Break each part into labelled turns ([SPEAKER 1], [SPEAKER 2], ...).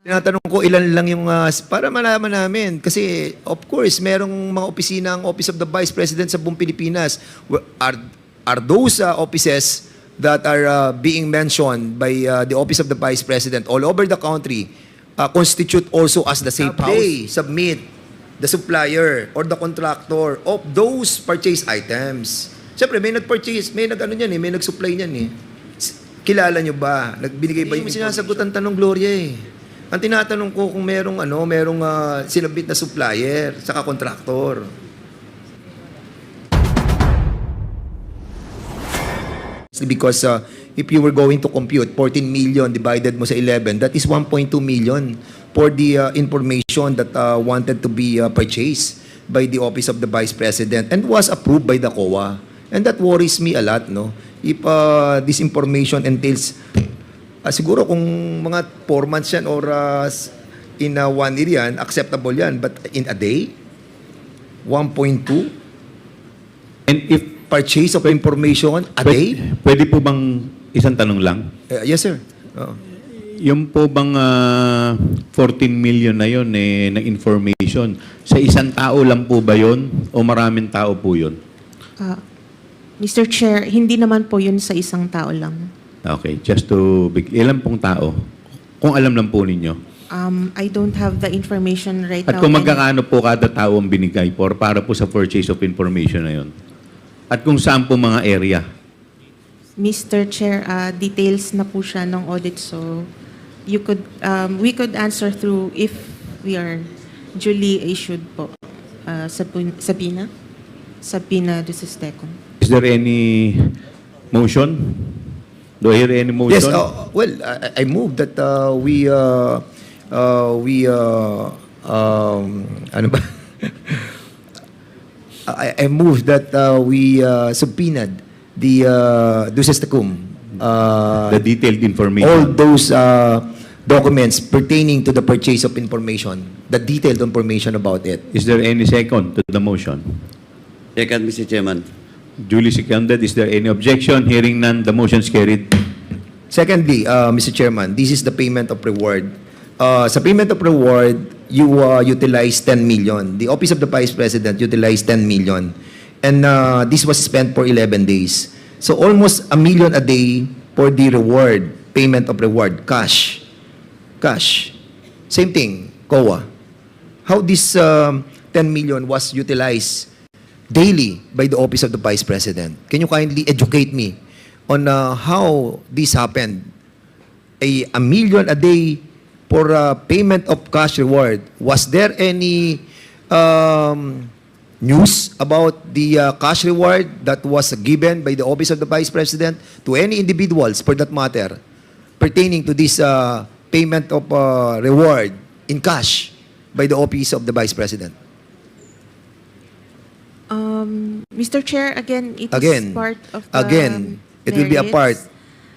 [SPEAKER 1] Tinatanong ko ilan lang yung, para malaman namin. Kasi, of course, merong mga opisina ang Office of the Vice President sa buong Pilipinas. Are those offices that are being mentioned by the Office of the Vice President all over the country constitute also as the safe house? They submit the supplier or the contractor of those purchase items. Siyempre, may nag-purchase, may nag-supply niyan eh. Kilala nyo ba? Nagbinigay ba yung sinasagot ang tanong, Gloria eh. Ang tinatanong ko kung merong sinabit na supplier saka contractor. Because if you were going to compute 14 million divided mo sa 11, that is 1.2 million for the information that wanted to be purchased by the Office of the Vice President and was approved by the COA. And that worries me a lot, no? If this information entails, siguro kung mga 4 months yan or in 1 year yan, acceptable yan. But in a day, 1.2?
[SPEAKER 2] And if
[SPEAKER 1] Purchase of information a day?
[SPEAKER 2] Pwede po bang isang tanong lang?
[SPEAKER 1] Yes, sir.
[SPEAKER 2] Yung po bang 14 million na yun na information, sa isang tao lang po ba yun o maraming tao po yun?
[SPEAKER 3] Mr. Chair, hindi naman po yun sa isang tao lang.
[SPEAKER 2] Okay, just to... Ilan pong tao? Kung alam lang po ninyo.
[SPEAKER 3] I don't have the information right
[SPEAKER 2] At
[SPEAKER 3] now.
[SPEAKER 2] kung magkakaano po kada tao ang binigay para po sa purchase of information na yun? At kung saan po mga area?
[SPEAKER 3] Mr. Chair, details na po siya ng audit, so we could answer through if we are duly issued po subpoena do Sistecom.
[SPEAKER 2] Is there any motion? Do I hear any motion?
[SPEAKER 1] Yes, well, I move that ano ba? I move that we subpoenaed the Dusestecum.
[SPEAKER 2] The detailed information.
[SPEAKER 1] All those documents pertaining to the purchase of information, the detailed information about it.
[SPEAKER 2] Is there any second to the motion?
[SPEAKER 4] Second, Mr. Chairman.
[SPEAKER 2] Duly seconded. Is there any objection? Hearing none, the motion is carried.
[SPEAKER 1] Secondly, Mr. Chairman, this is the payment of reward. Sa payment of reward, you utilize 10 million. The Office of the Vice President utilized 10 million. And this was spent for 11 days. So almost 1 million a day for the reward, payment of reward, cash. Cash. Same thing, COA. How this 10 million was utilized daily by the Office of the Vice President? Can you kindly educate me on how this happened? A million a day for payment of cash reward. Was there any news about the cash reward that was given by the Office of the Vice President to any individuals, for that matter, pertaining to this payment of reward in cash by the Office of the Vice President?
[SPEAKER 3] Mr. Chair, again, it is part of the
[SPEAKER 1] it will be a part
[SPEAKER 3] merits.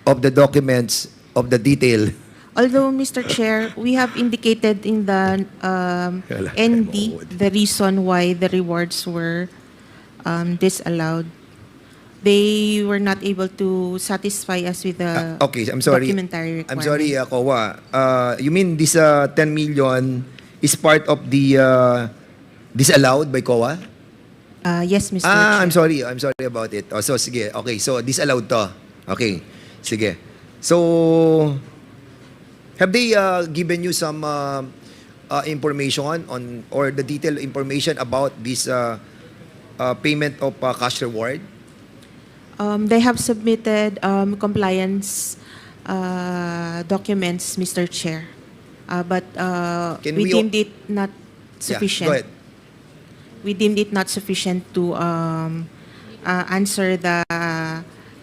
[SPEAKER 1] of the documents of the detail.
[SPEAKER 3] Although, Mr. Chair, we have indicated in the ND the reason why the rewards were disallowed. They were not able to satisfy us with the
[SPEAKER 1] Okay, I'm sorry.
[SPEAKER 3] documentary
[SPEAKER 1] I'm
[SPEAKER 3] requirement.
[SPEAKER 1] sorry, COA. You mean this 10 million is part of the disallowed by COA?
[SPEAKER 3] Yes, Mr. Chair.
[SPEAKER 1] I'm sorry about it. So, sige. Okay, so disallowed to. Okay, sige. So, have they given you some information on, or the detailed information about this payment of cash reward?
[SPEAKER 3] They have submitted compliance documents, Mr. Chair. But we deemed it not sufficient.
[SPEAKER 1] Yeah, go ahead.
[SPEAKER 3] We deemed it not sufficient to answer the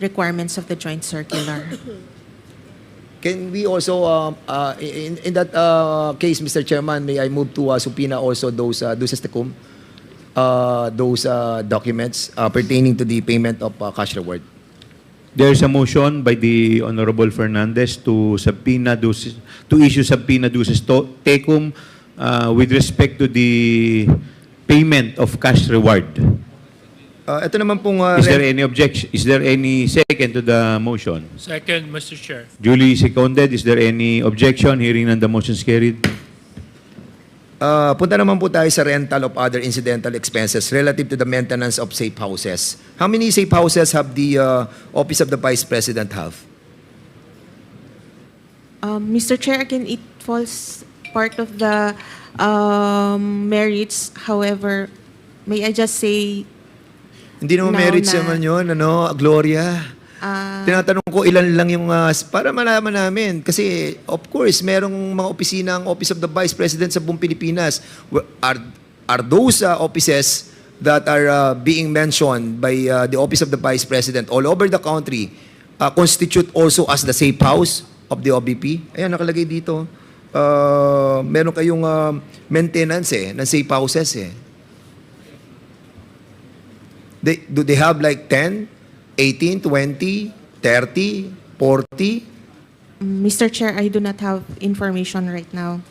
[SPEAKER 3] requirements of the joint circular.
[SPEAKER 1] Can we also, in that case, Mr. Chairman, may I move to subpoena also those Dusestecum, those documents pertaining to the payment of cash reward?
[SPEAKER 2] There is a motion by the Honorable Fernandez to issue subpoena Dusestecum with respect to the payment of cash reward.
[SPEAKER 1] Ito naman pong
[SPEAKER 2] Is there any objection? Is there any second to the motion?
[SPEAKER 5] Second, Mr. Chair.
[SPEAKER 2] Duly seconded. Is there any objection? Hearing none, the motion is carried.
[SPEAKER 1] punta naman po tayo sa rental of other incidental expenses relative to the maintenance of safe houses. How many safe houses have the Office of the Vice President have?
[SPEAKER 3] Mr. Chair, again, it falls part of the merits. However, may I just say,
[SPEAKER 1] Hindi naman
[SPEAKER 3] Now
[SPEAKER 1] merits
[SPEAKER 3] na-
[SPEAKER 1] naman yun, Gloria. Tinatanong ko ilan lang yung, para malaman namin. Kasi, of course, merong mga opisina ang Office of the Vice President sa buong Pilipinas. Are those offices that are being mentioned by the Office of the Vice President all over the country constitute also as the safe house of the OVP? Ayan, nakalagay dito. Meron kayong maintenance ng safe houses Do they have like 10, 18, 20, 30, 40?
[SPEAKER 3] Mr. Chair, I do not have information right now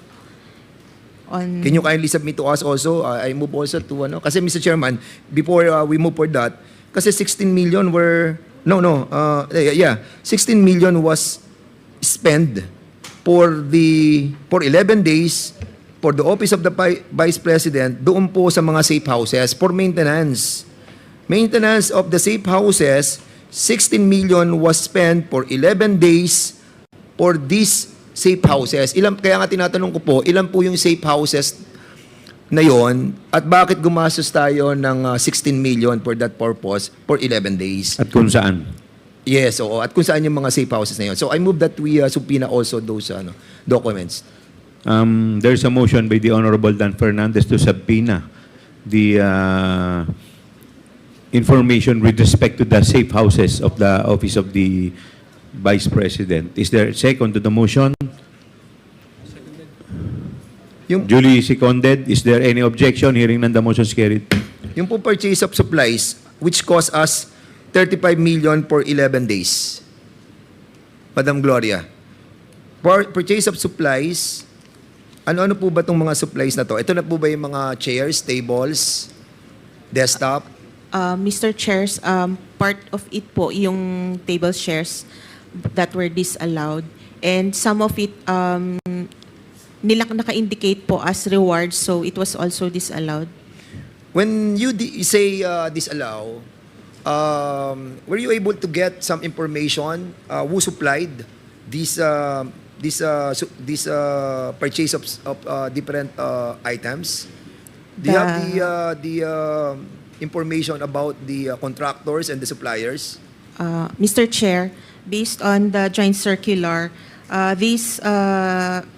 [SPEAKER 3] on...
[SPEAKER 1] Can you kindly submit to us also? I move also to Kasi Mr. Chairman, before we move for that, kasi 16 million were... 16 million was spent for 11 days for the Office of the Vice President doon po sa mga safe houses for maintenance. Maintenance of the safe houses, 16 million was spent for 11 days for these safe houses. Kaya nga tinatanong ko po, ilan po yung safe houses na yon at bakit gumastos tayo ng 16 million for that purpose for 11 days?
[SPEAKER 2] At kung saan?
[SPEAKER 1] Yes, oo. At kung saan yung mga safe houses na yon. So I move that we subpoena also those documents.
[SPEAKER 2] There's a motion by the Honorable Dan Fernandez to subpoena the information with respect to the safe houses of the Office of the Vice President. Is there a second to the motion? Duly seconded. Is there any objection? Hearing none, the motion is carried.
[SPEAKER 1] Yung po purchase of supplies which cost us 35 million for 11 days. Madam Gloria. Purchase of supplies, ano-ano po ba itong mga supplies na to? Ito na po ba yung mga chairs, tables, desktop?
[SPEAKER 3] Mr. Chairs, part of it po yung table shares that were disallowed. And some of it, naka-indicate po as rewards, so it was also disallowed.
[SPEAKER 1] When you say disallow, were you able to get some information who supplied this purchase of different items? Do you have the information about the contractors and the suppliers?
[SPEAKER 3] Mr. Chair, based on the joint circular, these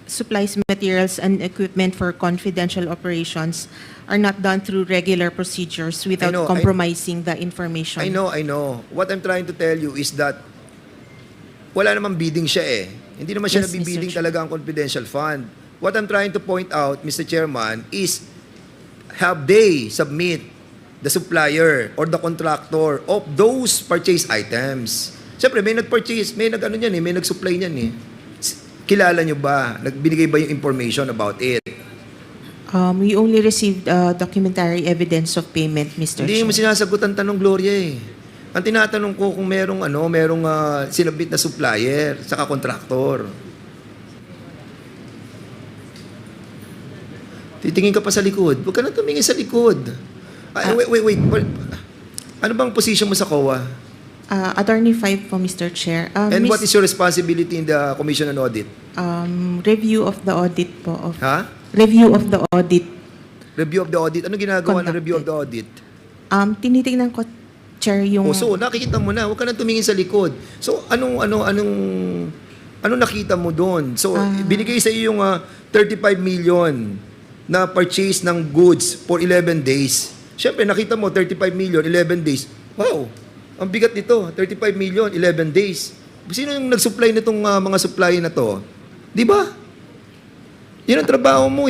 [SPEAKER 3] supplies, materials, and equipment for confidential operations are not done through regular procedures without
[SPEAKER 1] know,
[SPEAKER 3] compromising the information.
[SPEAKER 1] I know. What I'm trying to tell you is that wala namang bidding siya Hindi naman siya
[SPEAKER 3] Yes,
[SPEAKER 1] nabibidding
[SPEAKER 3] Mr. Chair.
[SPEAKER 1] talaga ang confidential fund. What I'm trying to point out, Mr. Chairman, is have they submit the supplier or the contractor of those purchase items? Siyempre, may nag-purchase, may nag-supply niyan Kilala nyo ba? Nagbinigay ba yung information about it?
[SPEAKER 3] We only received documentary evidence of payment, Mr.
[SPEAKER 1] Hindi mo
[SPEAKER 3] Chair.
[SPEAKER 1] sinasagot ang tanong, Gloria Ang tinatanong ko kung merong sinabit na supplier saka contractor. Titingin ka pa sa likod. Huwag ka na tumingin sa likod. Wait. Ano bang position mo sa COA?
[SPEAKER 3] Attorney 5 po, Mr. Chair.
[SPEAKER 1] And what is your responsibility in the Commission on Audit?
[SPEAKER 3] Review of the audit po.
[SPEAKER 1] Ha?
[SPEAKER 3] Review of the audit.
[SPEAKER 1] Review of the audit. Ano ginagawa ng
[SPEAKER 3] Conducted.
[SPEAKER 1] review of the audit?
[SPEAKER 3] Tinitingnan ko, Chair, yung...
[SPEAKER 1] So, nakikita mo na. Huwag ka na tumingin sa likod. So, anong nakita mo doon? So, binigay sa iyo yung 35 million na purchase ng goods for 11 days. Siyempre, nakita mo, 35 million, 11 days. Wow! Ang bigat nito, 35 million, 11 days. Sino yung nag-supply nitong mga supply na to? Di ba? Yan ang trabaho mo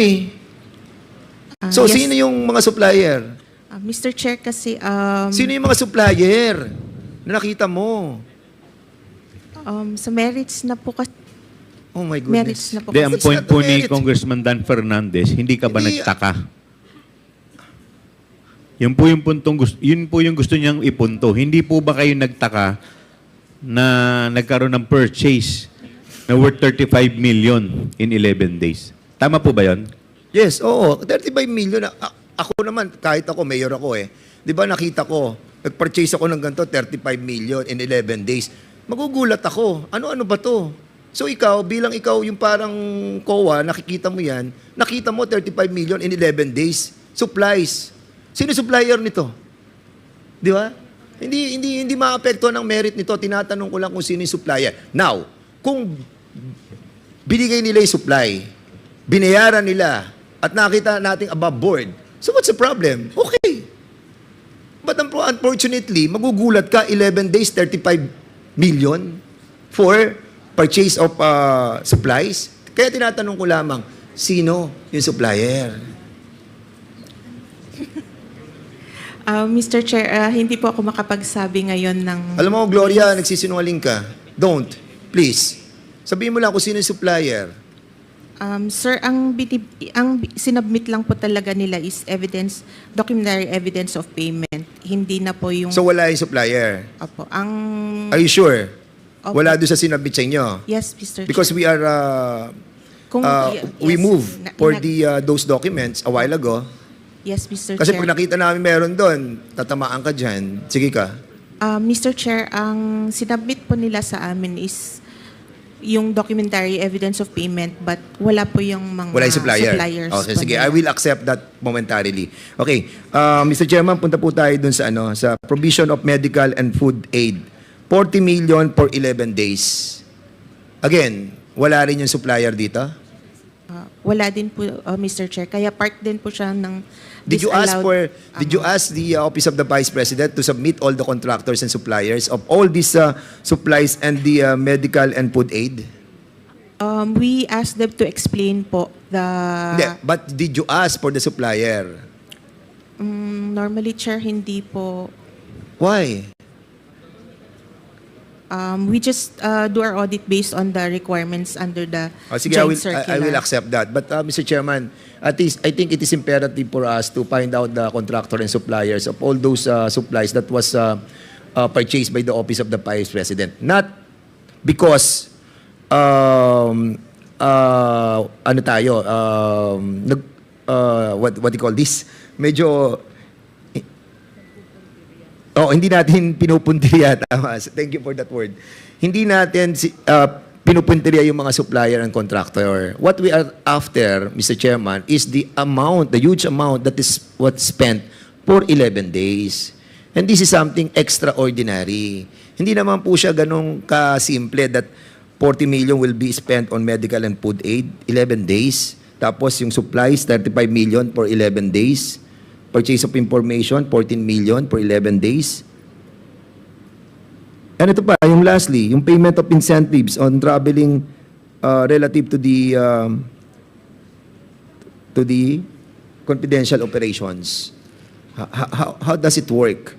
[SPEAKER 1] So,
[SPEAKER 3] yes.
[SPEAKER 1] sino yung mga supplier?
[SPEAKER 3] Mr. Chair, kasi...
[SPEAKER 1] Sino yung mga supplier na nakita mo?
[SPEAKER 3] sa merits na po kasi...
[SPEAKER 1] Oh my
[SPEAKER 3] Merits
[SPEAKER 1] goodness.
[SPEAKER 3] na po
[SPEAKER 2] Ang
[SPEAKER 3] kasi...
[SPEAKER 2] point po ni
[SPEAKER 1] It's not
[SPEAKER 2] Congressman Dan Fernandez, hindi ka ba
[SPEAKER 1] Hindi.
[SPEAKER 2] nagtaka? Yun po yung yun po yung gusto niyang ipunto. Hindi po ba kayo nagtaka na nagkaroon ng purchase na worth 35 million in 11 days? Tama po ba 'yon?
[SPEAKER 1] Yes, oo. 35 million. Ako naman, kahit ako, mayor ako eh. Di ba nakita ko, nag-purchase ako ng ganito, 35 million in 11 days. Magugulat ako. Ano-ano ba to? So ikaw, bilang ikaw yung parang COA, nakikita mo yan, nakita mo 35 million in 11 days. Supplies. Sino supplier nito? Di ba? Hindi maapekto ng merit nito. Tinatanong ko lang kung sino yung supplier. Now, kung binigay nila yung supply, binayaran nila, at nakita nating above board, so what's the problem? Okay. But unfortunately, magugulat ka 11 days, 35 million for purchase of supplies. Kaya tinatanong ko lamang, sino yung supplier?
[SPEAKER 3] Mr. Chair, hindi po ako makapagsabi ngayon ng...
[SPEAKER 1] Alam mo, Gloria, nagsisinungaling ka. Don't. Please. Sabihin mo lang kung sino yung supplier.
[SPEAKER 3] Sir, ang sinubmit lang po talaga nila is evidence, documentary evidence of payment. Hindi na po yung...
[SPEAKER 1] So wala yung supplier.
[SPEAKER 3] Opo,
[SPEAKER 1] Are you sure?
[SPEAKER 3] Opo.
[SPEAKER 1] Wala doon sa sinabit sa inyo?
[SPEAKER 3] Yes, Mr.
[SPEAKER 1] Because
[SPEAKER 3] Chair.
[SPEAKER 1] we are... we
[SPEAKER 3] Yes,
[SPEAKER 1] move for
[SPEAKER 3] na-
[SPEAKER 1] those documents a while ago.
[SPEAKER 3] Yes, Mr.
[SPEAKER 1] Kasi
[SPEAKER 3] Chair.
[SPEAKER 1] pag nakita namin meron doon, tatamaan ka dyan. Sige ka.
[SPEAKER 3] Mr. Chair, ang sinubmit po nila sa amin is yung documentary evidence of payment, but wala po yung mga
[SPEAKER 1] Wala yung supplier.
[SPEAKER 3] suppliers.
[SPEAKER 1] Okay,
[SPEAKER 3] po
[SPEAKER 1] sige.
[SPEAKER 3] nila.
[SPEAKER 1] I will accept that momentarily. Okay. Mr. Chairman, punta po tayo dun sa sa provision of medical and food aid. 40 million for 11 days. Again, wala rin yung supplier dito?
[SPEAKER 3] Wala din po, Mr. Chair. Kaya part din po siya ng
[SPEAKER 1] Did you ask
[SPEAKER 3] disallowed
[SPEAKER 1] the Office of the Vice President to submit all the contractors and suppliers of all these supplies and the medical and food aid?
[SPEAKER 3] We asked them to explain po the...
[SPEAKER 1] Hindi, but did you ask for the supplier?
[SPEAKER 3] Normally, Chair, hindi po.
[SPEAKER 1] Why?
[SPEAKER 3] We just do our audit based on the requirements under the
[SPEAKER 1] Sige,
[SPEAKER 3] joint
[SPEAKER 1] I will
[SPEAKER 3] circular.
[SPEAKER 1] accept that. But Mr. Chairman, at least I think it is imperative for us to find out the contractor and suppliers of all those supplies that was purchased by the Office of the Vice President. Not because ano tayo, what do you call this? Medyo hindi natin pinupuntirya. Tama. Thank you for that word. Hindi natin pinupuntirya yung mga supplier and contractor. What we are after, Mr. Chairman, is the amount, the huge amount that is what's spent for 11 days. And this is something extraordinary. Hindi naman po siya ganun kasimple that 40 million will be spent on medical and food aid, 11 days. Tapos yung supplies, 35 million for 11 days. Purchase of information, 14 million for 11 days. And ito pa, yung lastly, yung payment of incentives on traveling relative to the confidential operations. How does it work?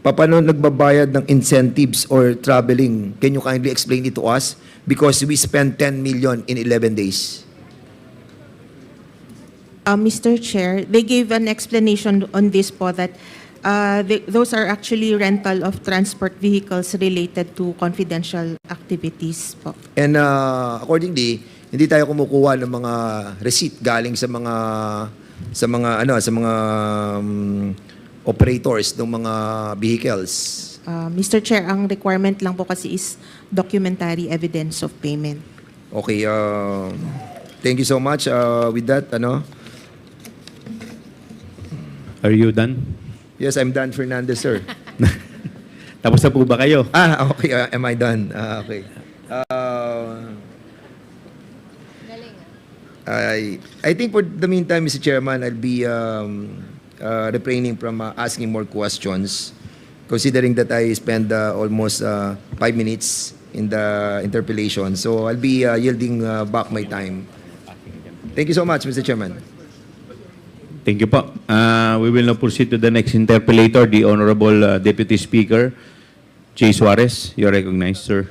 [SPEAKER 1] Paano nagbabayad ng incentives or traveling? Can you kindly explain it to us? Because we spent 10 million in 11 days.
[SPEAKER 3] Mr. Chair, they gave an explanation on this po that those are actually rental of transport vehicles related to confidential activities po.
[SPEAKER 1] And accordingly, hindi tayo kumukuha ng mga receipt galing sa mga operators ng mga vehicles.
[SPEAKER 3] Mr. Chair, ang requirement lang po kasi is documentary evidence of payment.
[SPEAKER 1] Okay, thank you so much. With that,
[SPEAKER 2] Are you done?
[SPEAKER 1] yes, I'm done, Fernandez, sir.
[SPEAKER 2] Tapos na po ba kayo?
[SPEAKER 1] Okay, am I done? Okay. I think for the meantime, Mr. Chairman, I'll be refraining from asking more questions, considering that I spent almost 5 minutes in the interpellation. So I'll be yielding back my time. Thank you so much, Mr. Chairman.
[SPEAKER 2] Thank you po. We will now proceed to the next interpellator, the Honorable Deputy Speaker, Jay Suarez. You're recognized, sir.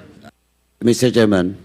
[SPEAKER 4] Mr. Chairman,